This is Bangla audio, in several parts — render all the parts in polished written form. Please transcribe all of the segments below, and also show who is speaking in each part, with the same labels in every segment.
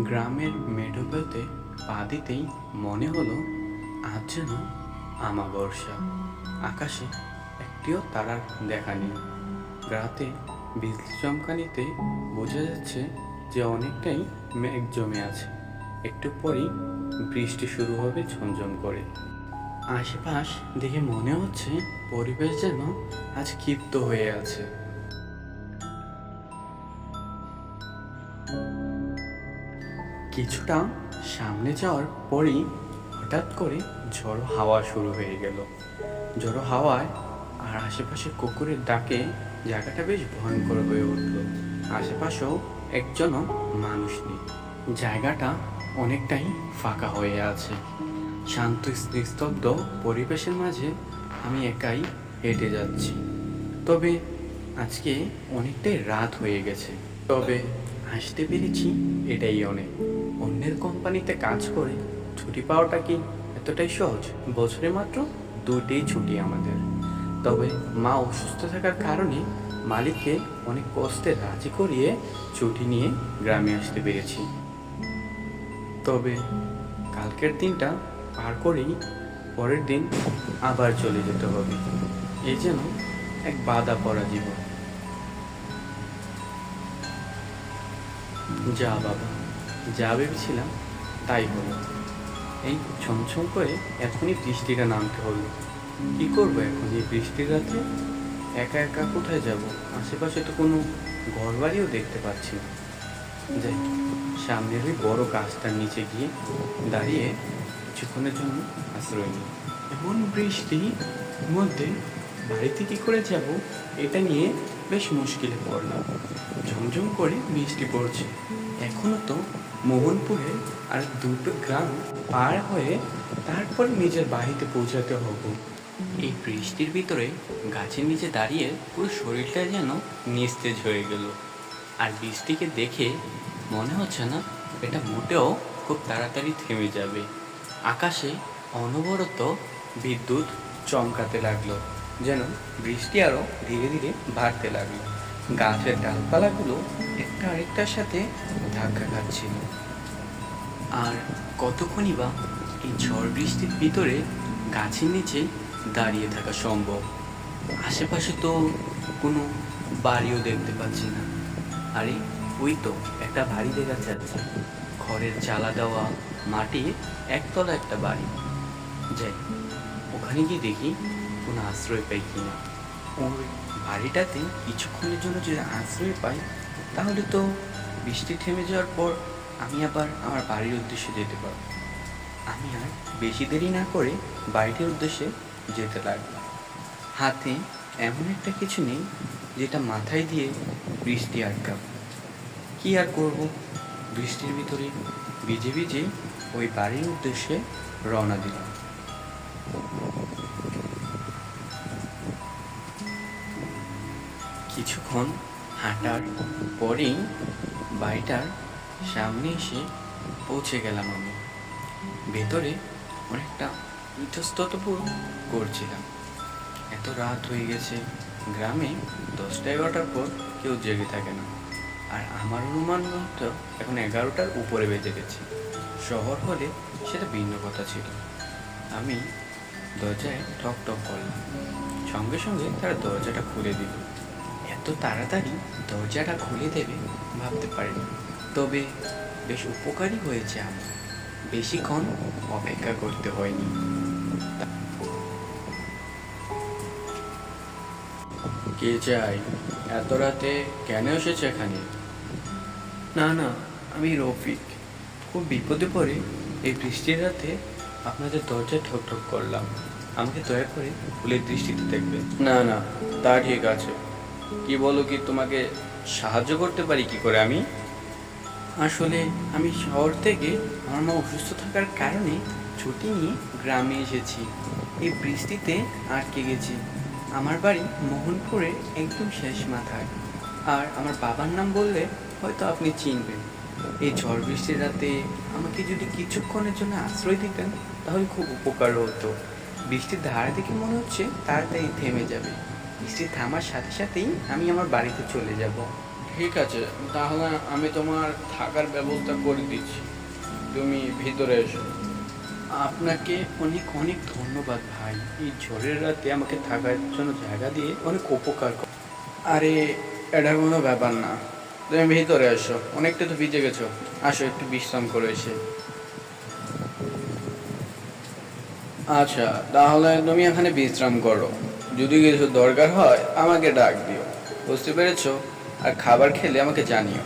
Speaker 1: গ্রামের মেঠোপথে পা দিতেই মনে হলো আজ যেন আমাবস্যা। আকাশে একটিও তারার দেখা নেই। রাতে বিজলি চমকানিতে বোঝা যাচ্ছে যে অনেকটাই মেঘ জমে আছে। একটু পরেই বৃষ্টি শুরু হবে ঝমঝম করে। আশেপাশ দেখে মনে হচ্ছে পরিবেশ যেন আজ ক্ষিপ্ত হয়ে আছে। কিছুটা সামনে যাওয়ার পরেই হঠাৎ করে ঝড়ো হাওয়া শুরু হয়ে গেল। ঝড়ো হাওয়ায় আর আশেপাশে কুকুরের ডাকে জায়গাটা বেশ ভয়ঙ্কর হয়ে উঠল। আশেপাশেও একজনও মানুষ নেই। জায়গাটা অনেকটাই ফাঁকা হয়ে আছে। শান্ত নিস্তব্ধ পরিবেশের মাঝে আমি একাই হেঁটে যাচ্ছি। তবে আজকে অনেকটাই রাত হয়ে গেছে। তবে আসতে পেরেছি এটাই অনেক। অন্যের কোম্পানিতে কাজ করে ছুটি পাওয়াটা কি এতটাই সহজ? বছরে মাত্র 2টি ছুটি আমাদের। তবে মা অসুস্থ থাকার কারণে মালিককে অনেক কষ্টে রাজি করিয়ে ছুটি নিয়ে গ্রামে আসতে পেরেছি। তবে কালকের দিনটা পার করেই পরের দিন আবার চলে যেতে হবে। এ যেন এক বাধা পড়া জীবন। যা বাবা, যা ভেবেছিলাম তাই হলো। এই ছমছম করে এখনই বৃষ্টিটা নামতে হলো। কি করবো এখন এই বৃষ্টির রাতে? একা একা কোথায় যাব? আশেপাশে তো কোনো ঘরবাড়িও দেখতে পাচ্ছি না। যাই, সামনের ওই বড় গাছটার নিচে গিয়ে দাঁড়িয়ে কিছুক্ষণের জন্য আশ্রয় নিই। এমন বৃষ্টির মধ্যে বাড়িতে কী করে যাব এটা নিয়ে বেশ মুশকিলে পড়লাম। ঝমঝম করে বৃষ্টি পড়ছে। এখনো তো মোহনপুরে আর 2টো গ্রাম পার হয়ে তারপরে নিজের বাড়িতে পৌঁছাতে হবে। এই বৃষ্টির ভিতরে গাছের নিচে দাঁড়িয়ে পুরো শরীরটা যেন নিস্তেজ হয়ে গেল। আর বৃষ্টিকে দেখে মনে হচ্ছে না এটা মোটেও খুব তাড়াতাড়ি থেমে যাবে। আকাশে অনবরত বিদ্যুৎ চমকাতে লাগলো, যেন বৃষ্টি আরও ধীরে ধীরে বাড়তে লাগলো। গাছের ডালপালাগুলো একটা আরেকটার সাথে ধাক্কা খাচ্ছিল। আর কতক্ষণই বা এই ঝড় বৃষ্টির ভিতরে গাছের নিচে দাঁড়িয়ে থাকা সম্ভব? আশেপাশে তো কোনো বাড়িও দেখতে পাচ্ছি না। আরে ওই তো একটা বাড়ি দেখা যাচ্ছে, খড়ের চালা দেওয়া, মাটির একতলা একটা বাড়ি। যাই, ওখানে গিয়ে দেখি কোনো আশ্রয় পাই কিনা। ওই বাড়িটাতে কিছুক্ষণের জন্য যদি আশ্রয় পাই তাহলে তো বৃষ্টি থেমে যাওয়ার পর আমি আবার আমার বাড়ির উদ্দেশ্যে যেতে পারবো। আমি আর বেশি দেরি না করে বাড়িটির উদ্দেশ্যে যেতে লাগলাম। হাতে এমন একটা কিছু নেই যেটা মাথায় দিয়ে বৃষ্টি আটকাব। কি আর করব, বৃষ্টির ভিতরে ভিজে ভিজে ওই বাড়ির উদ্দেশ্যে রওনা দিলাম। কিছুক্ষণ হাঁটার পরেই বাড়িটার সামনে এসে পৌঁছে গেলাম আমি। ভেতরে অনেকটা ইতস্তত বোধ করছিলাম। এত রাত হয়ে গেছে, গ্রামে 10টা-11টার পর কেউ জেগে থাকে না। আর আমার অনুমান মতো এখন 11টার উপরে বেজে গেছে। শহর হলে সেটা ভিন্ন কথা ছিল। আমি দরজায় ঠক ঠক করলাম। সঙ্গে সঙ্গে তারা দরজাটা খুলে দিল। এত তাড়াতাড়ি দরজাটা খুলে দেবে ভাবতে পারিনি। তবে বেশ উপকারী হয়েছে আমার, বেশিক্ষণ অপেক্ষা করতে হয়নি। কে চাই? এত রাতে কেন এসেছে এখানে? না না, আমি রফিক। খুব বিপদে পড়ে এই বৃষ্টির রাতে আপনাদের দরজায় ঠক ঠক করলাম। আমাকে দয়া করে ফুলের দৃষ্টিতে দেখবে। না না, তা ঠিক আছে। কি বলো, কি তোমাকে সাহায্য করতে পারি কি করে আমি? আসলে আমি শহর থেকে আমার মা অসুস্থ থাকার কারণে ছুটি নিয়ে গ্রামে এসেছি। এই বৃষ্টিতে আটকে গেছি। আমার বাড়ি মোহনপুরের একদম শেষ মাথায়। আর আমার বাবার নাম বললে হয়তো আপনি চিনবেন। এই ঝড় বৃষ্টির রাতে আমাকে যদি কিছুক্ষণের জন্য আশ্রয় দিতেন তাহলে খুব উপকার হতো। বৃষ্টির ধারা দেখে মনে হচ্ছে তাড়াতাড়ি থেমে যাবে। বৃষ্টি থামার সাথে সাথেই আমি আমার বাড়িতে চলে যাব। ঠিক আছে, তাহলে আমি তোমার থাকার ব্যবস্থা করে দিচ্ছি, তুমি ভিতরে এসো। আপনাকে অনেক অনেক ধন্যবাদ ভাই, এই ঝড়ের রাতে আমাকে থাকার জন্য জায়গা দিয়ে অনেক উপকার আরে এটা কোনো ব্যাপার না, তুমি ভিতরে এসো, অনেকটা তো ভিজে গেছো, আসো একটু বিশ্রাম করে এসে। আচ্ছা, তাহলে তুমি এখানে বিশ্রাম করো, যদি কিছু দরকার হয় আমাকে ডাক দিও, বুঝতে পেরেছো? আর খাবার খেলে আমাকে জানিও।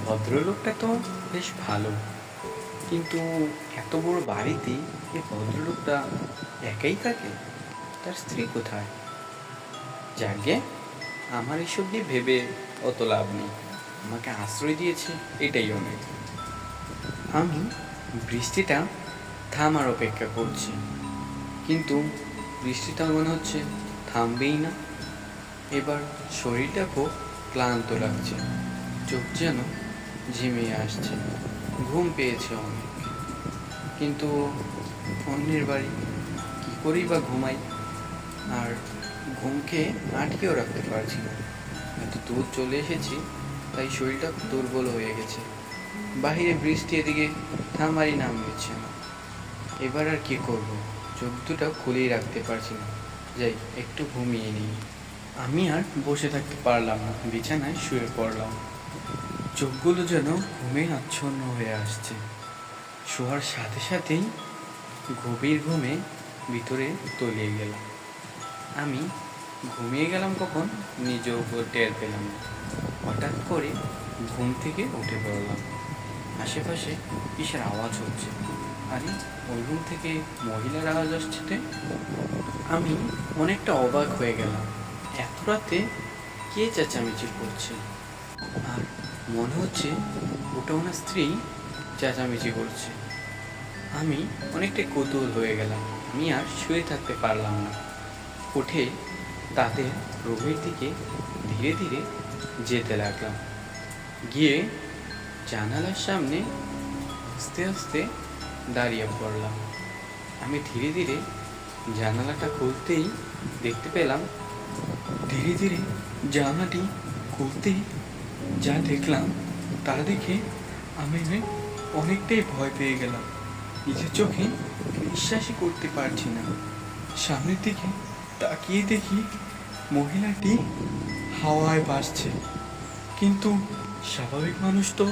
Speaker 1: ভদ্রলোকটা তো বেশ ভালো, কিন্তু এত বড় বাড়িতে এই ভদ্রলোকটা একাই থাকে, তার স্ত্রী কোথায়? যাকে আমার এসব নিয়ে ভেবে অত লাভ নেই, আমাকে আশ্রয় দিয়েছে এটাই অনেক। আমি বৃষ্টিটা থামার অপেক্ষা করছি, কিন্তু বৃষ্টিটা মনে হচ্ছে থামবেই না। এবার শরীরটা খুব ক্লান্ত লাগছে, চোখ যেন ঝিমিয়ে আসছে, ঘুম পেয়েছে অনেক, কিন্তু অন্যের বাড়ি কী করেই বা ঘুমাই, আর ঘুমকে আটকেও রাখতে পারছি না। এত দূর চলে এসেছি, তাই শরীরটা দুর্বল হয়ে গেছে। বাহিরে বৃষ্টি, এদিকে থামারই নাম নিচ্ছে না। এবার আর কি করব, চোখ দুটো খুলেই রাখতে পারছি না, যাই একটু ঘুমিয়ে নিই। আমি আর বসে থাকতে পারলাম না, বিছানায় শুয়ে পড়লাম। চোখগুলো যেন ঘুমে আচ্ছন্ন হয়ে আসছে, শোয়ার সাথে সাথেই গভীর ঘুমে ভিতরে তলিয়ে গেলাম। আমি ঘুমিয়ে গেলাম কখন নিজেও টের পেলাম না। হঠাৎ করে ঘুম থেকে উঠে পড়লাম, আশেপাশে কিসের আওয়াজ হচ্ছে। আরে ওই রুম থেকে মহিলার আওয়াজ আসছে। আমি অনেকটা অবাক হয়ে গেলাম, এত রাতে কে চেঁচামেচি করছে, আর মনে হচ্ছে ওটা ওনার স্ত্রী চেঁচামেচি করছে। আমি অনেকটা কৌতূহল হয়ে গেলাম, আমি আর শুয়ে থাকতে পারলাম না, উঠে তাদের রুমের দিকে ধীরে ধীরে যেতে লাগলাম। গিয়ে জানালার সামনে আস্তে আস্তে দাঁড়িয়ে পড়লাম। আমি ধীরে ধীরে জানালাটা খুলতেই দেখতে পেলাম, ধীরে ধীরে জানালাটি খুলতেই যা দেখলাম তা দেখে আমি অনেকটাই ভয় পেয়ে গেলাম। নিজের চোখে বিশ্বাসই করতে পারছি না। সামনের দিকে তাকিয়ে দেখি মহিলাটি হাওয়ায় ভাসছে, কিন্তু স্বাভাবিক মানুষ তো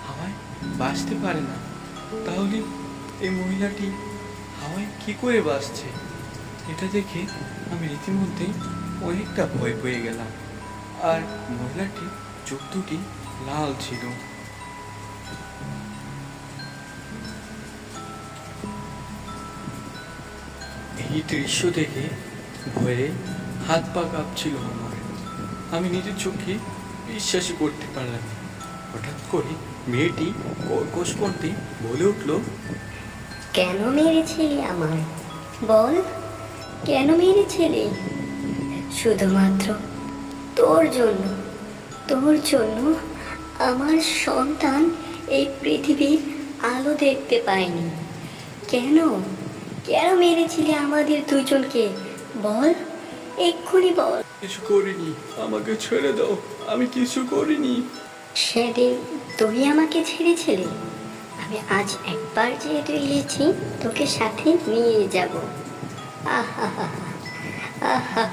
Speaker 1: হাওয়ায় ভাসতে পারে না, তাহলে এই মহিলাটি হাওয়ায় কী করে ভাসছে? এটা দেখে আমি রীতিমধ্যে অনেকটা ভয় পেয়ে গেলাম। আর মহিলাটির চোখ দুটি লাল ছিল। এই দৃশ্য দেখে ভয়ে হাত পা কাঁপছিল আমার, আমি নিজের চোখে বিশ্বাসই করতে পারলাম না। হঠাৎ করে মেয়েটি কর্কশ কণ্ঠে বলে উঠল,
Speaker 2: কেন মেরেছিলি আমায়? বল, কেন মেরেছিলি? শুধুমাত্র তোর জন্য, তোর জন্য আমার সন্তান এই পৃথিবীর আলো দেখতে পায়নি। কেন, কেন মেরেছিলি আমাদের দুজনকে? বল, এক্ষুনি বল।
Speaker 1: কিছু করিনি, আমাকে ছেড়ে দাও, আমি কিছু করিনি।
Speaker 2: সেদিন তুই আমাকে ছেড়েছিলি, আমি আজ একবার যেহেতু এসেছি তোকে সাথে নিয়ে যাব। আহা হা হা,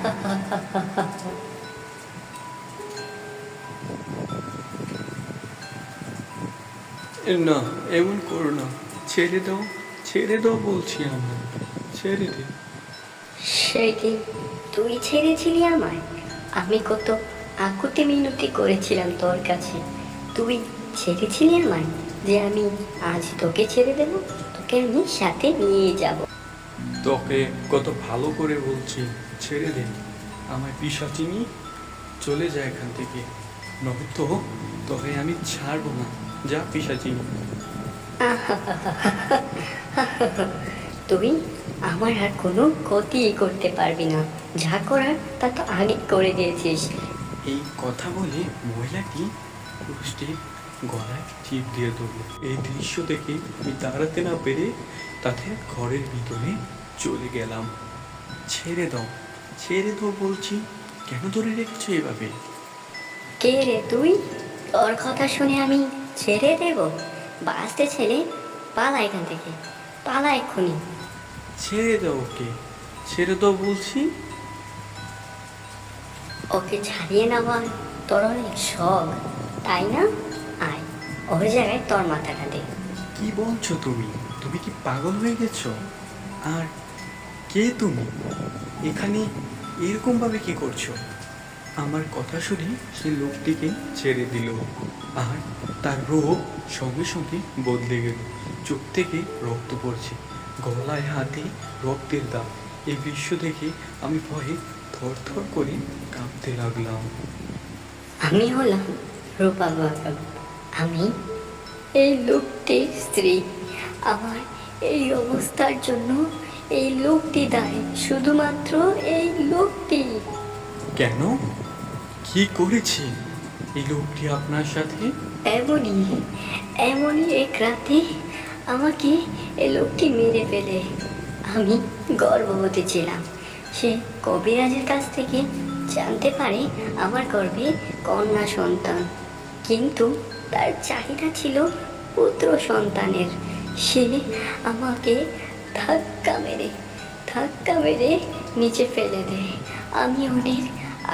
Speaker 1: না, এমন করো না, ছেড়ে দাও, ছেড়ে দাও বলছি, আমার ছেড়ে দে।
Speaker 2: সেদিন তুই ছেড়েছিলি আমায়, আমি কত আকুতি মিনতি করেছিলাম তোর কাছে, তুই ছেড়েছিলি আমায় যে আমি আজ তোকে ছেড়ে দেব, তোকে আমি সাথে নিয়ে যাব।
Speaker 1: তোকে কত ভালো করে বলছি, ছেড়ে দে, আমায় পিশাচিনি, চলে যায় এখান থেকে, নয়তো তোকে আমি ছাড়বো না, যা পিশাচিনি।
Speaker 2: তুই আমার আর কোনো ক্ষতিই করতে পারবি না, যা করার তা তো আগে করে দিয়েছিস।
Speaker 1: এই কথা বলে মহিলাটি পুরুষটির গলায় চিপ দিয়ে ধরল। এই দৃশ্য দেখে আমি দাঁড়াতে না পেরে তাদের ঘরের ভিতরে চলে গেলাম। ছেড়ে দাও, ছেড়ে দাও বলছি, কেন ধরে রেখেছো এভাবে?
Speaker 2: কে রে তুই? তোর কথা শুনে আমি ছেড়ে দেব? বাঁচতে ছেলে, পালা এখান থেকে, পালা এক্ষুনি।
Speaker 1: ছেড়ে দাও ওকে, ছেড়ে দাও বলছি।
Speaker 2: ওকে ছাড়িয়ে নেওয়ার তোর অনেক শখ, তাই না? আয়, ওর জায়গায় তোর মাথাটা দে।
Speaker 1: কি বলছো তুমি? তুমি কি পাগল হয়ে গেছো? আর কে তুমি? এখানে এরকম ভাবে কি করছো? আমার কথা শুনে সে লোকটিকে ছেড়ে দিল, আর তার রূপ সঙ্গে সঙ্গে বদলে গেল। চোখ থেকে রক্ত পড়ছে, গলায় হাতে রক্তের দাগ। এই দৃশ্য দেখে আমি ভয়ে থরথর করে কাঁপতে লাগলাম।
Speaker 2: আমি হলাম রূপা বেগম। আমি এই লোকটির স্ত্রী। আমার এই অবস্থার জন্য এই লোকটি দায়ী, শুধুমাত্র এই লোকটি।
Speaker 1: কেন? কি করেছি এই লোকটি আপনার সাথে?
Speaker 2: এমনই এমনই এক রাতে আমাকে এই লোকটি মেরে ফেলে। আমি গর্ভবতী ছিলাম। সে কবিরাজের কাছ থেকে জানতে পারে আমার গর্ভে কন্যা সন্তান, কিন্তু তার চাহিদা ছিল পুত্র সন্তানের। সে আমাকে ধাক্কা মেরে নিচে ফেলে দেয়। আমি অনেক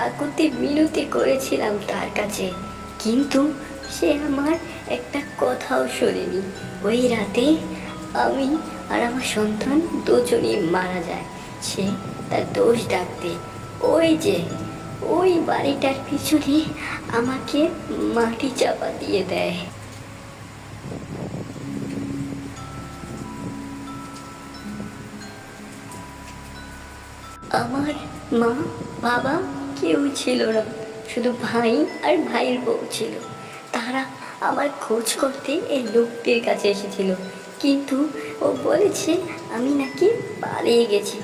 Speaker 2: আকুতি মিনতি করেছিলাম তার কাছে, কিন্তু সে আমার একটা কথাও শোনেনি। ওই রাতে আমি আর আমার সন্তান দুজনেই মারা যায়। সে তার দোষ ডাকতে ওই যে ওই বাড়িটার পিছনে আমাকে মাটি চাপা দিয়ে দেয়। আমার মা বাবা কেউ ছিল না, শুধু ভাই আর ভাইয়ের বউ ছিল। তারা আমার খোঁজ করতে এই লোকটির কাছে এসেছিল, কিন্তু ও বলেছে আমি নাকি পালিয়ে গেছি।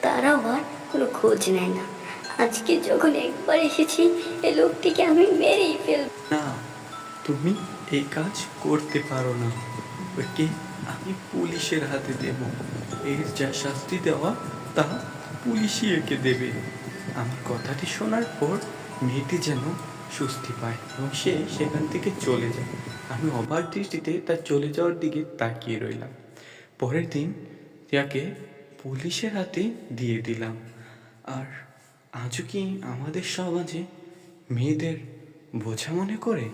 Speaker 2: তারাও আর কোনো খোঁজ নেয় না। আজকে যখন একবার এসেছি, এই লোকটিকে আমি মেরেই ফেলব।
Speaker 1: না, তুমি এই কাজ করতে পারো না। ওকে আমি পুলিশের হাতে দেব। এর যা শাস্তি দেওয়া তা পুলিশই একে দেবে। আমার কথাটি শোনার পর মেয়েটি যেন স্বস্তি পায় এবং সে সেখান থেকে চলে যায়। আমি অবাক দৃষ্টিতে তার চলে যাওয়ার দিকে তাকিয়ে রইলাম। পরের দিন তাকে পুলিশের হাতে দিয়ে দিলাম। আর আজও কি আমাদের সমাজে মেয়েদের বোঝা মনে করে?